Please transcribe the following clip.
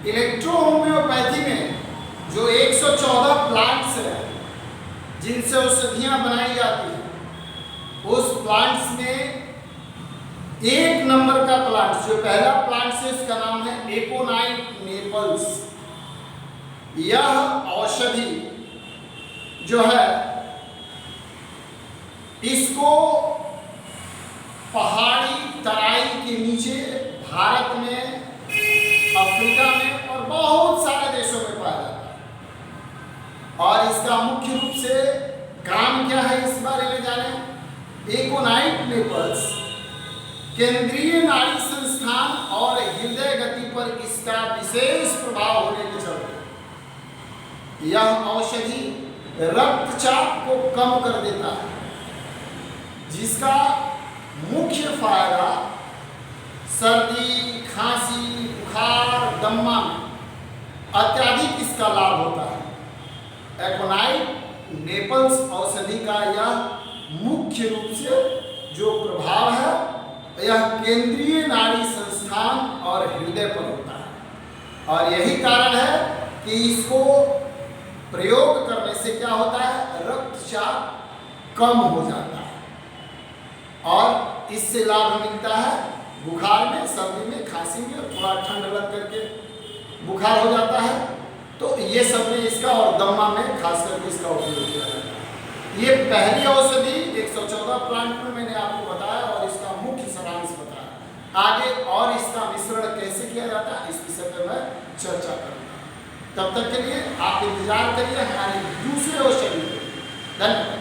Electro homeopathy में जो 114 plants हैं जिनसे औषधियां बनाई जाती हैं, उस प्लांट्स में एक नंबर का प्लांट, जो पहला प्लांट है, इसका नाम है एकोनाइट नेपल्स। यह औषधि जो है, इसको पहाड़ी तराई के नीचे भारत में, अफ्रीका में और बहुत सारे देशों में पाया जाता है। और इसका मुख्य रूप से काम क्या है, इस बारे में जाने। एकोनाइट नेपल्स केंद्रीय नाड़ी संस्थान और हृदय गति पर इसका विशेष प्रभाव होने के चलते यह औषधि रक्तचाप को कम कर देता है, जिसका मुख्य फायदा सर्दी, खांसी, बुखार, दम्मा में अत्यधिक इसका लाभ होता है। एकोनाइट नेपल्स औषधि का यह मुख्य रूप से जो प्रभाव है, यह केंद्रीय नाड़ी संस्थान और हृदय पर होता है। और यही कारण है कि इसको प्रयोग करने से क्या होता है, रक्तचाप कम हो जाता है और इससे लाभ मिलता है बुखार में, सर्दी में, खांसी में, और थोड़ा ठंड लग करके बुखार हो जाता है, तो ये सब में इसका, और दम्मा में खास करके इसका उपयोग किया जाता है। ये पहली औषधि 114 प्लांट में मैंने आपको बताया और इसका मुख्य सारांश बताया। आगे और इसका मिश्रण कैसे किया जाता है, इस विषय पर मैं चर्चा करूँगा। तब तक के लिए आप इंतजार करिए हमारे दूसरे औषधि। धन्यवाद।